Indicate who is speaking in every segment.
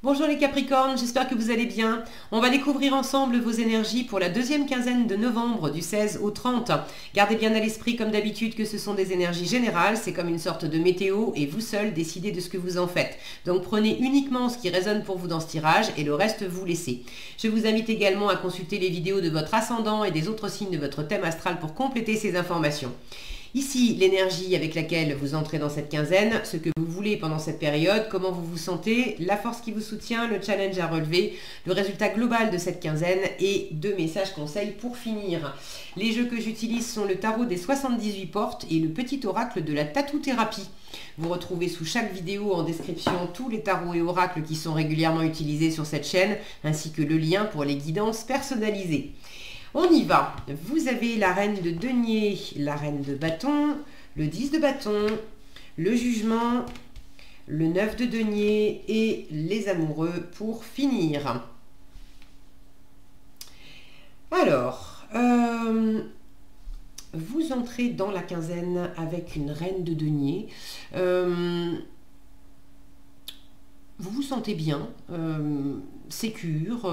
Speaker 1: Bonjour les Capricornes, j'espère que vous allez bien. On va découvrir ensemble vos énergies pour la deuxième quinzaine de novembre, du 16 au 30. Gardez bien à l'esprit comme d'habitude que ce sont des énergies générales, c'est comme une sorte de météo et vous seul décidez de ce que vous en faites. Donc prenez uniquement ce qui résonne pour vous dans ce tirage et le reste vous laissez. Je vous invite également à consulter les vidéos de votre ascendant et des autres signes de votre thème astral pour compléter ces informations. Ici, l'énergie avec laquelle vous entrez dans cette quinzaine, ce que vous voulez pendant cette période, comment vous vous sentez, la force qui vous soutient, le challenge à relever, le résultat global de cette quinzaine et 2 messages conseils pour finir. Les jeux que j'utilise sont le tarot des 78 portes et le petit oracle de la tatou-thérapie. Vous retrouvez sous chaque vidéo en description tous les tarots et oracles qui sont régulièrement utilisés sur cette chaîne, ainsi que le lien pour les guidances personnalisées. On y va. Vous avez la reine de denier, la reine de bâton, le 10 de bâton, le jugement, le 9 de denier et les amoureux pour finir. Alors, vous entrez dans la quinzaine avec une reine de denier. Vous vous sentez bien, sécure,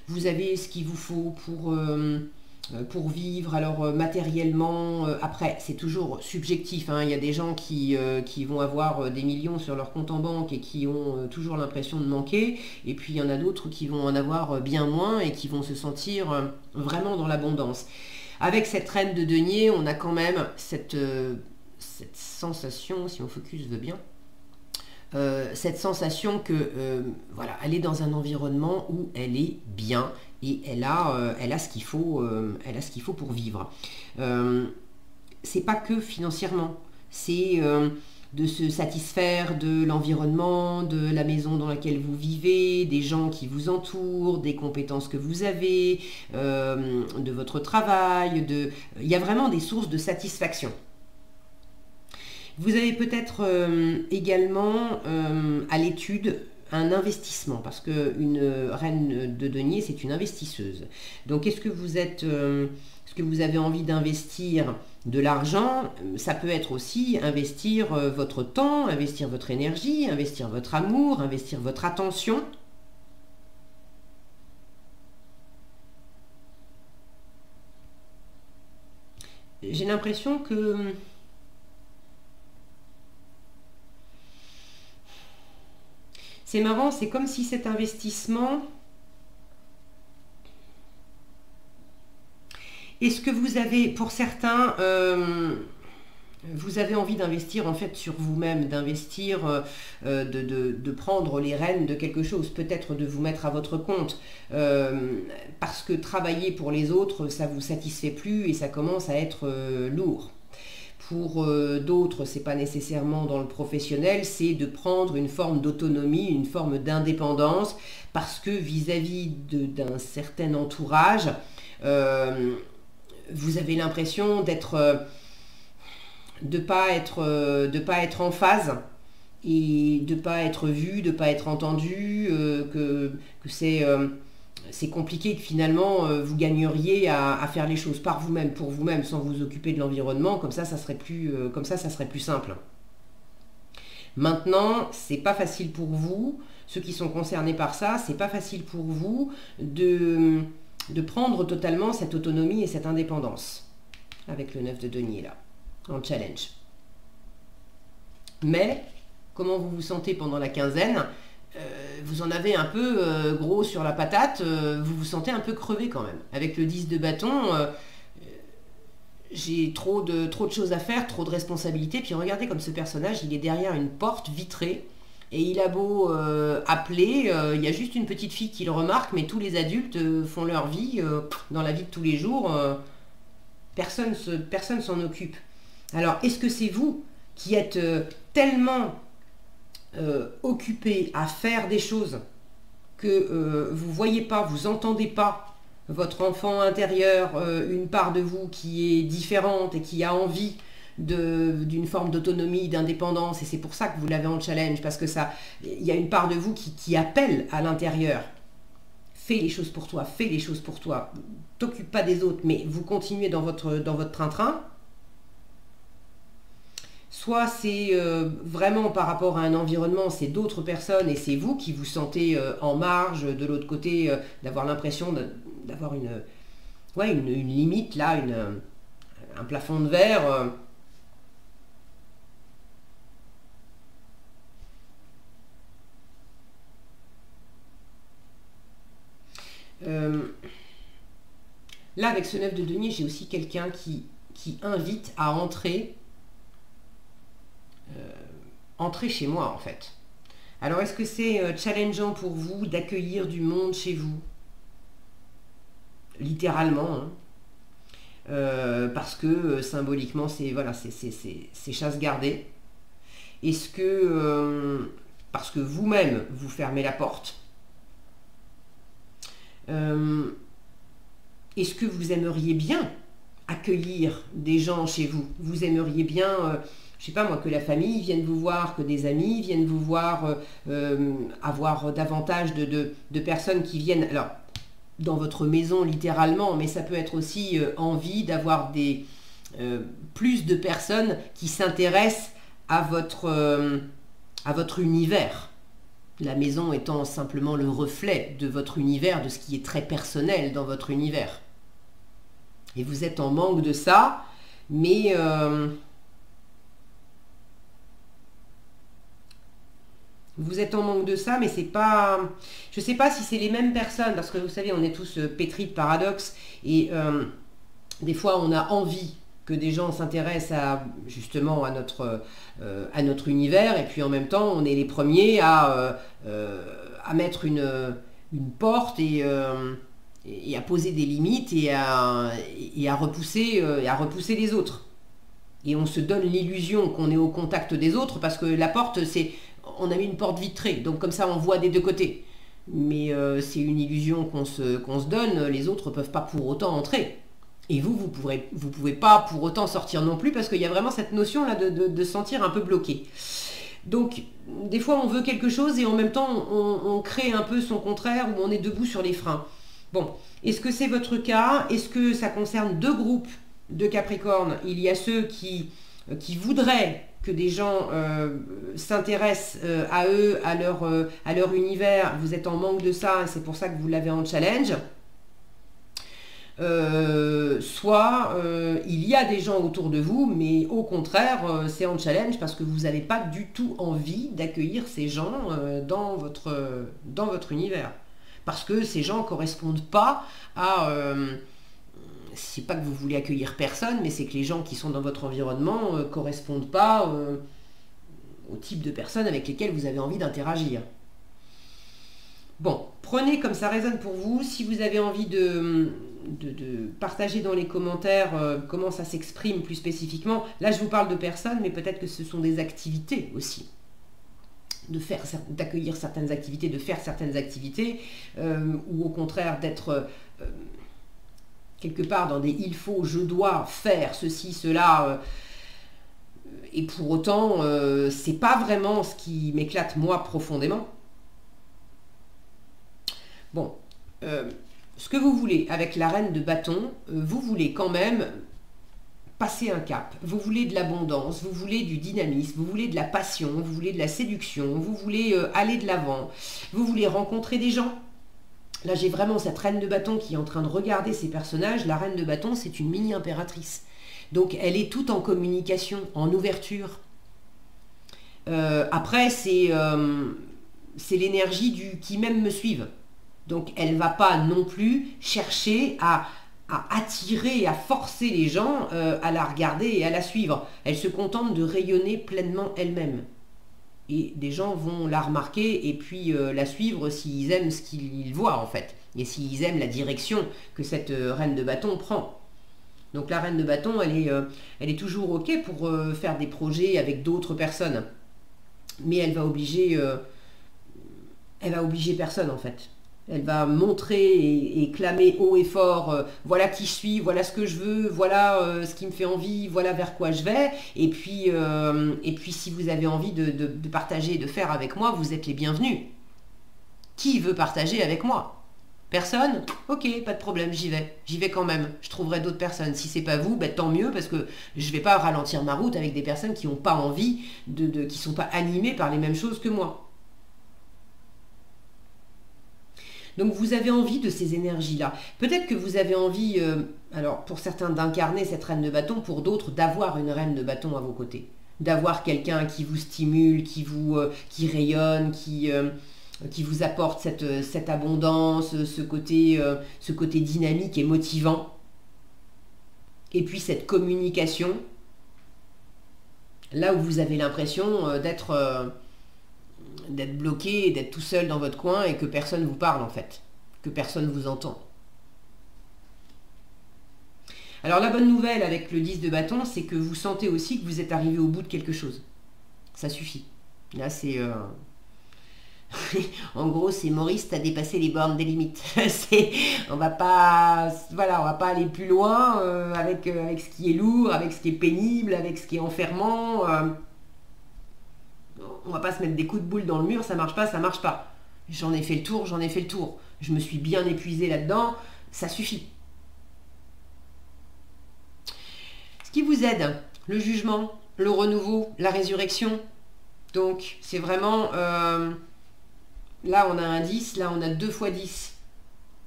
Speaker 1: vous avez ce qu'il vous faut pour vivre. Alors matériellement, après c'est toujours subjectif, hein. Il y a des gens qui vont avoir des millions sur leur compte en banque et qui ont toujours l'impression de manquer, et puis il y en a d'autres qui vont en avoir bien moins et qui vont se sentir vraiment dans l'abondance. Avec cette reine de denier, on a quand même cette sensation, si mon focus veut bien, cette sensation que voilà, elle est dans un environnement où elle est bien et elle a ce qu'il faut, pour vivre. C'est pas que financièrement, c'est de se satisfaire de l'environnement, de la maison dans laquelle vous vivez, des gens qui vous entourent, des compétences que vous avez, de votre travail. Il y a vraiment des sources de satisfaction. Vous avez peut-être également à l'étude un investissement, parce qu'une reine de denier, c'est une investisseuse. Donc, est-ce que vous avez envie d'investir de l'argent? Ça peut être aussi investir votre temps, investir votre énergie, investir votre amour, investir votre attention. J'ai l'impression que c'est marrant, c'est comme si cet investissement... Est-ce que vous avez, pour certains, vous avez envie d'investir en fait sur vous-même, d'investir, de prendre les rênes de quelque chose, peut-être de vous mettre à votre compte, parce que travailler pour les autres, ça ne vous satisfait plus et ça commence à être lourd. Pour d'autres, ce n'est pas nécessairement dans le professionnel, c'est de prendre une forme d'autonomie, une forme d'indépendance, parce que vis-à-vis d'un certain entourage, vous avez l'impression de pas être en phase et de ne pas être vu, de ne pas être entendu, que c'est compliqué, que finalement vous gagneriez à faire les choses par vous-même, pour vous-même, sans vous occuper de l'environnement. Comme ça serait plus simple. Maintenant, c'est pas facile pour vous, ceux qui sont concernés par ça, c'est pas facile pour vous de prendre totalement cette autonomie et cette indépendance avec le 9 de denier là, en challenge. Mais comment vous vous sentez pendant la quinzaine? Vous en avez un peu gros sur la patate, vous vous sentez un peu crevé quand même. Avec le 10 de bâton, j'ai trop de choses à faire, trop de responsabilités. Puis regardez comme ce personnage, il est derrière une porte vitrée. Et il a beau appeler, il y a juste une petite fille qui le remarque, mais tous les adultes font leur vie, dans la vie de tous les jours, personne s'en occupe. Alors, est-ce que c'est vous qui êtes tellement occupé à faire des choses que vous voyez pas, vous entendez pas votre enfant intérieur, une part de vous qui est différente et qui a envie d'une forme d'autonomie, d'indépendance, et c'est pour ça que vous l'avez en challenge, parce que il y a une part de vous qui appelle à l'intérieur. Fais les choses pour toi, fais les choses pour toi. T'occupe pas des autres, mais vous continuez dans votre train-train. Soit c'est vraiment par rapport à un environnement, c'est d'autres personnes et c'est vous qui vous sentez en marge, de l'autre côté, d'avoir l'impression d'avoir ouais, une limite là, un plafond de verre. Là, avec ce 9 de denier, j'ai aussi quelqu'un qui invite à entrer chez moi, en fait. Alors, est-ce que c'est challengeant pour vous d'accueillir du monde chez vous? Littéralement, hein. Parce que symboliquement, c'est voilà, c'est chasse gardée. Est-ce que, parce que vous-même, vous fermez la porte, est-ce que vous aimeriez bien accueillir des gens chez vous? Vous aimeriez bien, je sais pas moi, que la famille vienne vous voir, que des amis viennent vous voir, avoir davantage de personnes qui viennent, alors, dans votre maison littéralement, mais ça peut être aussi envie d'avoir plus de personnes qui s'intéressent à votre univers. La maison étant simplement le reflet de votre univers, de ce qui est très personnel dans votre univers. Et vous êtes en manque de ça, mais vous êtes en manque de ça, mais c'est pas... Je sais pas si c'est les mêmes personnes, parce que vous savez, on est tous pétris de paradoxes, et des fois on a envie que des gens s'intéressent justement à notre univers, et puis en même temps on est les premiers à mettre une porte et à poser des limites et à repousser les autres. Et on se donne l'illusion qu'on est au contact des autres, parce que la porte, on a mis une porte vitrée, donc comme ça on voit des deux côtés. Mais c'est une illusion qu'on se donne, les autres ne peuvent pas pour autant entrer. Et vous pouvez pas pour autant sortir non plus, parce qu'il y a vraiment cette notion là de se sentir un peu bloqué. Donc, des fois on veut quelque chose et en même temps on crée un peu son contraire, où on est debout sur les freins. Bon, est-ce que c'est votre cas? Est-ce que ça concerne deux groupes de Capricorne? Il y a ceux qui voudraient que des gens s'intéressent à eux, à leur univers. Vous êtes en manque de ça, et c'est pour ça que vous l'avez en challenge. Soit il y a des gens autour de vous, mais au contraire, c'est en challenge parce que vous n'avez pas du tout envie d'accueillir ces gens dans votre univers. Parce que ces gens ne correspondent pas à... c'est pas que vous voulez accueillir personne, mais c'est que les gens qui sont dans votre environnement ne correspondent pas au type de personnes avec lesquelles vous avez envie d'interagir. Bon, prenez comme ça résonne pour vous. Si vous avez envie de partager dans les commentaires comment ça s'exprime plus spécifiquement, là je vous parle de personnes, mais peut-être que ce sont des activités aussi. D'accueillir certaines activités, de faire certaines activités, ou au contraire d'être quelque part dans des il faut, je dois faire ceci, cela, et pour autant, c'est pas vraiment ce qui m'éclate moi profondément. Bon, ce que vous voulez avec la reine de bâton, vous voulez quand même passer un cap, vous voulez de l'abondance, vous voulez du dynamisme, vous voulez de la passion, vous voulez de la séduction, vous voulez aller de l'avant, vous voulez rencontrer des gens. Là, j'ai vraiment cette reine de bâton qui est en train de regarder ces personnages. La reine de bâton, c'est une mini-impératrice. Donc, elle est toute en communication, en ouverture. Après, c'est l'énergie du qui même me suivent. Donc, elle ne va pas non plus chercher à attirer, à forcer les gens à la regarder et à la suivre. Elle se contente de rayonner pleinement elle-même. Et des gens vont la remarquer et puis la suivre s'ils aiment ce qu'ils voient en fait. Et s'ils aiment la direction que cette reine de bâton prend. Donc la reine de bâton, elle est toujours OK pour faire des projets avec d'autres personnes. Mais elle va obliger personne en fait. Elle va montrer et clamer haut et fort, voilà qui je suis, voilà ce que je veux, voilà ce qui me fait envie, voilà vers quoi je vais. Et puis si vous avez envie de partager et de faire avec moi, vous êtes les bienvenus. Qui veut partager avec moi? Personne? Ok, pas de problème, j'y vais. J'y vais quand même. Je trouverai d'autres personnes. Si c'est pas vous, ben, tant mieux, parce que je vais pas ralentir ma route avec des personnes qui n'ont pas envie, qui sont pas animées par les mêmes choses que moi. Donc vous avez envie de ces énergies-là. Peut-être que vous avez envie, alors pour certains d'incarner cette reine de bâton, pour d'autres d'avoir une reine de bâton à vos côtés. D'avoir quelqu'un qui vous stimule, qui rayonne, qui vous apporte cette abondance, ce côté dynamique et motivant. Et puis cette communication, là où vous avez l'impression d'être bloqué, d'être tout seul dans votre coin et que personne vous parle en fait, que personne vous entend. Alors la bonne nouvelle avec le 10 de bâton, c'est que vous sentez aussi que vous êtes arrivé au bout de quelque chose. Ça suffit. Là c'est... en gros, c'est Maurice, t'as dépassé les bornes des limites. On va pas aller plus loin avec ce qui est lourd, avec ce qui est pénible, avec ce qui est enfermant. On va pas se mettre des coups de boule dans le mur, ça marche pas, ça marche pas. J'en ai fait le tour, j'en ai fait le tour. Je me suis bien épuisée là-dedans, ça suffit. Ce qui vous aide, le jugement, le renouveau, la résurrection. Donc, c'est vraiment... là, on a un 10, là, on a 2 fois 10.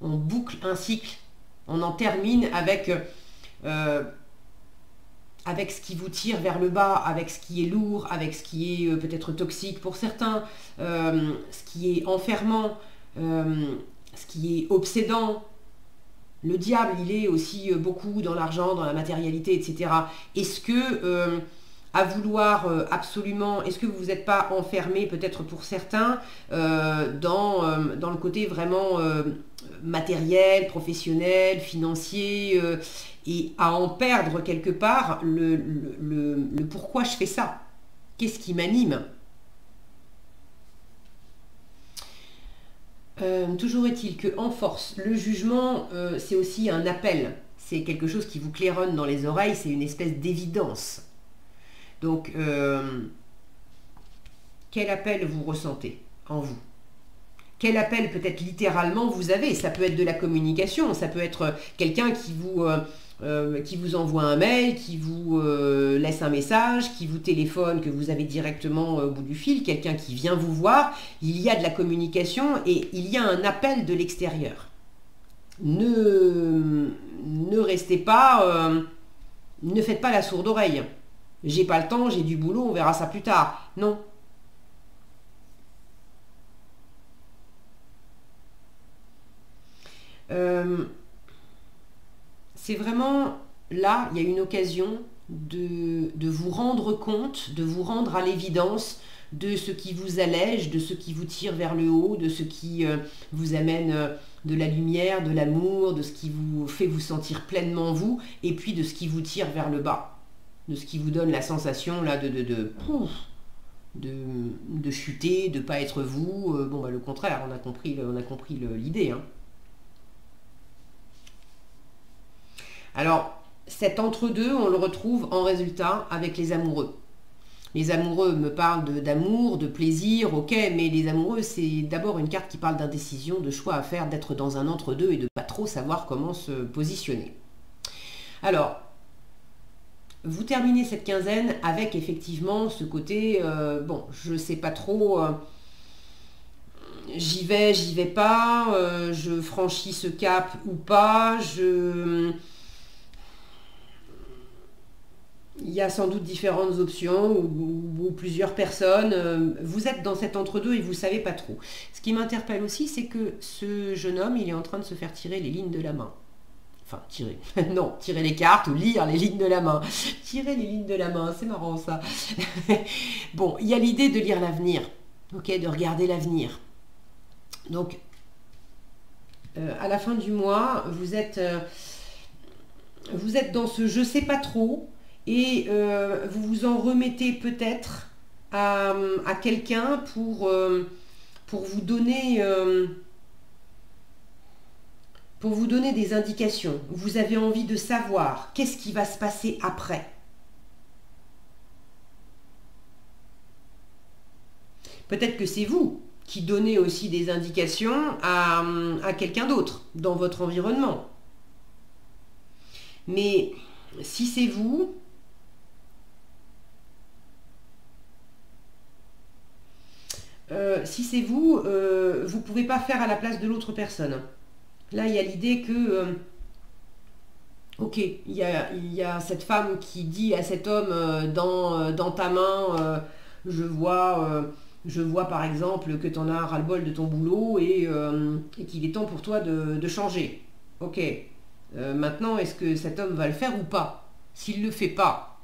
Speaker 1: On boucle un cycle. On en termine avec ce qui vous tire vers le bas, avec ce qui est lourd, avec ce qui est peut-être toxique pour certains, ce qui est enfermant, ce qui est obsédant. Le diable, il est aussi beaucoup dans l'argent, dans la matérialité, etc. Est-ce que, à vouloir absolument, est-ce que vous n'êtes pas enfermé, peut-être pour certains, dans le côté vraiment matériel, professionnel, financier, et à en perdre quelque part le pourquoi je fais ça? Qu'est-ce qui m'anime? Toujours est-il qu'en force, le jugement, c'est aussi un appel. C'est quelque chose qui vous claironne dans les oreilles, c'est une espèce d'évidence. Donc, quel appel vous ressentez en vous? Quel appel peut-être littéralement vous avez? Ça peut être de la communication, ça peut être quelqu'un qui vous envoie un mail, qui vous laisse un message, qui vous téléphone, que vous avez directement au bout du fil, quelqu'un qui vient vous voir. Il y a de la communication et il y a un appel de l'extérieur. Ne restez pas, ne faites pas la sourde oreille. J'ai pas le temps, j'ai du boulot, on verra ça plus tard. Non. C'est vraiment, là, il y a une occasion de vous rendre compte, de vous rendre à l'évidence de ce qui vous allège, de ce qui vous tire vers le haut, de ce qui vous amène de la lumière, de l'amour, de ce qui vous fait vous sentir pleinement vous, et puis de ce qui vous tire vers le bas, de ce qui vous donne la sensation là de chuter, de ne pas être vous. Bon, bah, le contraire, on a compris l'idée. Hein. Alors, cet entre-deux, on le retrouve en résultat avec les amoureux. Les amoureux me parlent d'amour, de plaisir, ok, mais les amoureux, c'est d'abord une carte qui parle d'indécision, de choix à faire, d'être dans un entre-deux et de pas trop savoir comment se positionner. Alors, vous terminez cette quinzaine avec effectivement ce côté, bon, je sais pas trop, j'y vais pas, je franchis ce cap ou pas, il y a sans doute différentes options ou plusieurs personnes. Vous êtes dans cet entre-deux et vous ne savez pas trop. Ce qui m'interpelle aussi, c'est que ce jeune homme, il est en train de se faire tirer les lignes de la main. Enfin, tirer. Non, tirer les cartes ou lire les lignes de la main. Tirer les lignes de la main, c'est marrant ça. Bon, il y a l'idée de lire l'avenir, ok, de regarder l'avenir. Donc, à la fin du mois, vous êtes dans ce je sais pas trop. Et vous vous en remettez peut-être à quelqu'un pour vous donner des indications. Vous avez envie de savoir qu'est-ce qui va se passer après. Peut-être que c'est vous qui donnait aussi des indications à quelqu'un d'autre dans votre environnement. Mais si c'est vous, vous ne pouvez pas faire à la place de l'autre personne. Là, il y a l'idée que, ok, il y a cette femme qui dit à cet homme dans ta main, je vois par exemple que tu en as ras-le-bol de ton boulot et qu'il est temps pour toi de changer. Ok, maintenant, est-ce que cet homme va le faire ou pas? S'il ne le fait pas,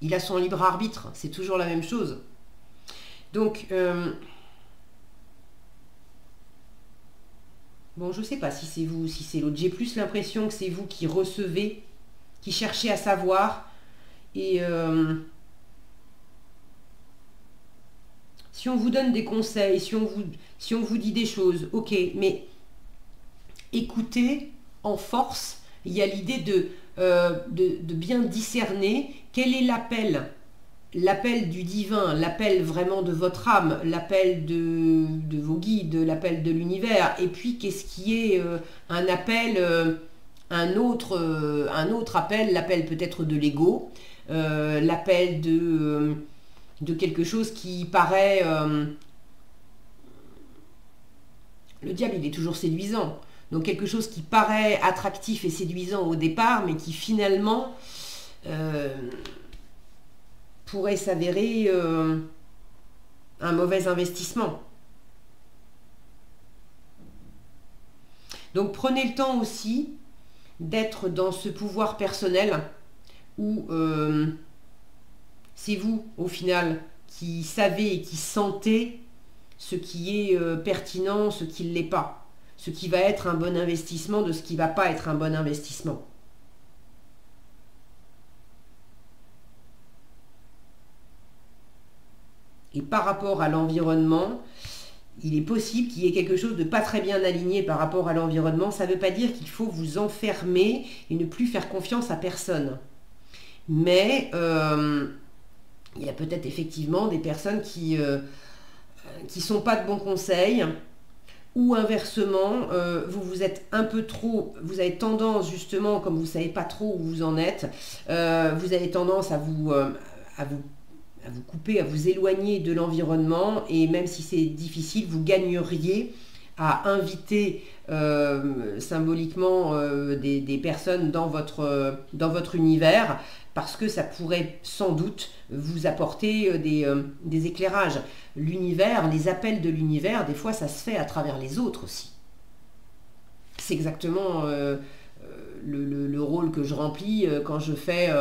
Speaker 1: il a son libre arbitre, c'est toujours la même chose. Donc, bon, je ne sais pas si c'est vous ou si c'est l'autre. J'ai plus l'impression que c'est vous qui recevez, qui cherchez à savoir. Et si on vous donne des conseils, si on vous dit des choses, ok, mais écoutez en force. Il y a l'idée de bien discerner quel est l'appel du divin, l'appel vraiment de votre âme, l'appel de vos guides, l'appel de l'univers, et puis qu'est-ce qui est un appel, un autre appel, l'appel peut-être de l'ego, l'appel de quelque chose qui paraît... le diable, il est toujours séduisant. Donc quelque chose qui paraît attractif et séduisant au départ, mais qui finalement pourrait s'avérer un mauvais investissement. Donc prenez le temps aussi d'être dans ce pouvoir personnel où c'est vous, au final, qui savez et qui sentez ce qui est pertinent, ce qui ne l'est pas. Ce qui va être un bon investissement de ce qui ne va pas être un bon investissement. Et par rapport à l'environnement, il est possible qu'il y ait quelque chose de pas très bien aligné par rapport à l'environnement. Ça ne veut pas dire qu'il faut vous enfermer et ne plus faire confiance à personne. Mais il y a peut-être effectivement des personnes qui sont pas de bons conseils. Ou inversement, vous êtes un peu trop, vous avez tendance justement, comme vous ne savez pas trop où vous en êtes, vous avez tendance à vous couper, à vous éloigner de l'environnement, et même si c'est difficile, vous gagneriez à inviter symboliquement des personnes dans votre univers, parce que ça pourrait sans doute vous apporter des éclairages. L'univers, les appels de l'univers, des fois ça se fait à travers les autres aussi. C'est exactement le rôle que je remplis quand je fais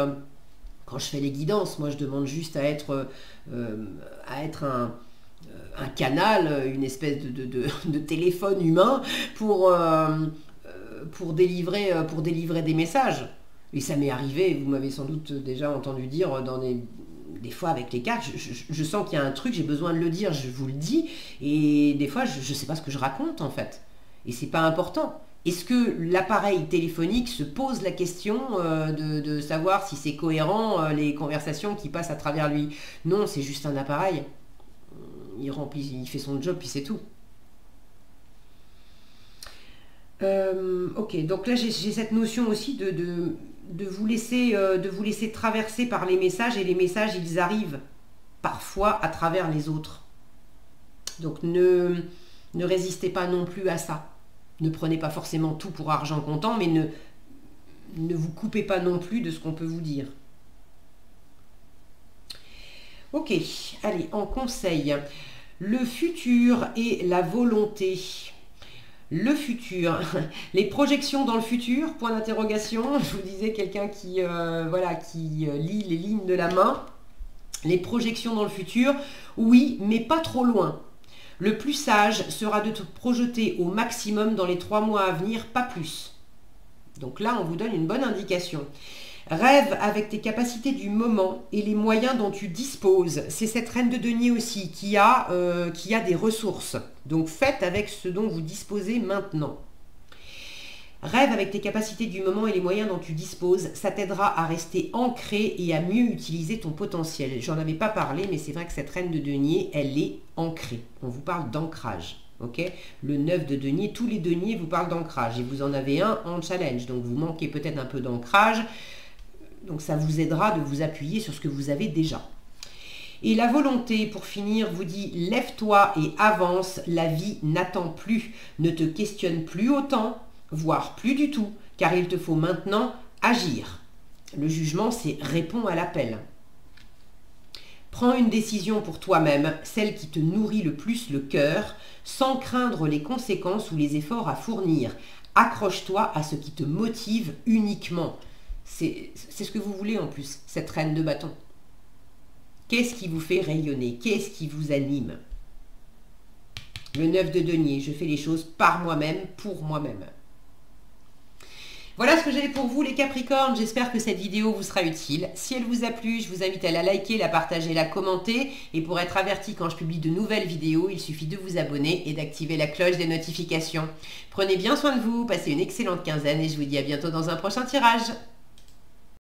Speaker 1: les guidances. Moi je demande juste à être un canal, une espèce de téléphone humain pour délivrer des messages. Et ça m'est arrivé, vous m'avez sans doute déjà entendu dire des fois avec les cartes, je sens qu'il y a un truc, j'ai besoin de le dire, je vous le dis, et des fois je ne sais pas ce que je raconte en fait. Et c'est pas important. Est-ce que l'appareil téléphonique se pose la question de savoir si c'est cohérent les conversations qui passent à travers lui? Non, c'est juste un appareil. Il fait son job, puis c'est tout. Ok, donc là j'ai cette notion aussi de vous laisser traverser par les messages, et les messages ils arrivent parfois à travers les autres. Donc ne résistez pas non plus à ça. Ne prenez pas forcément tout pour argent comptant, mais ne vous coupez pas non plus de ce qu'on peut vous dire. Ok, allez, en conseil, le futur et la volonté. Le futur, les projections dans le futur, point d'interrogation. Je vous disais, quelqu'un qui lit les lignes de la main. Les projections dans le futur, oui, mais pas trop loin. Le plus sage sera de te projeter au maximum dans les 3 mois à venir, pas plus. Donc là, on vous donne une bonne indication. Rêve avec tes capacités du moment et les moyens dont tu disposes. C'est cette reine de denier aussi qui a des ressources. Donc faites avec ce dont vous disposez maintenant. Rêve avec tes capacités du moment et les moyens dont tu disposes, ça t'aidera à rester ancré et à mieux utiliser ton potentiel. J'en avais pas parlé, mais c'est vrai que cette reine de denier, elle est ancrée. On vous parle d'ancrage. Okay, le 9 de denier, tous les deniers vous parlent d'ancrage et vous en avez un en challenge, donc vous manquez peut-être un peu d'ancrage, donc ça vous aidera de vous appuyer sur ce que vous avez déjà. Et la volonté, pour finir, vous dit « Lève-toi et avance, la vie n'attend plus, ne te questionne plus autant, voire plus du tout, car il te faut maintenant agir. » Le jugement, c'est « réponds à l'appel ». Prends une décision pour toi-même, celle qui te nourrit le plus le cœur, sans craindre les conséquences ou les efforts à fournir. Accroche-toi à ce qui te motive uniquement. C'est ce que vous voulez en plus, cette reine de bâton. Qu'est-ce qui vous fait rayonner? Qu'est-ce qui vous anime? Le 9 de denier, je fais les choses par moi-même, pour moi-même. Voilà ce que j'avais pour vous les Capricornes, j'espère que cette vidéo vous sera utile. Si elle vous a plu, je vous invite à la liker, la partager, la commenter. Et pour être averti quand je publie de nouvelles vidéos, il suffit de vous abonner et d'activer la cloche des notifications. Prenez bien soin de vous, passez une excellente quinzaine et je vous dis à bientôt dans un prochain tirage.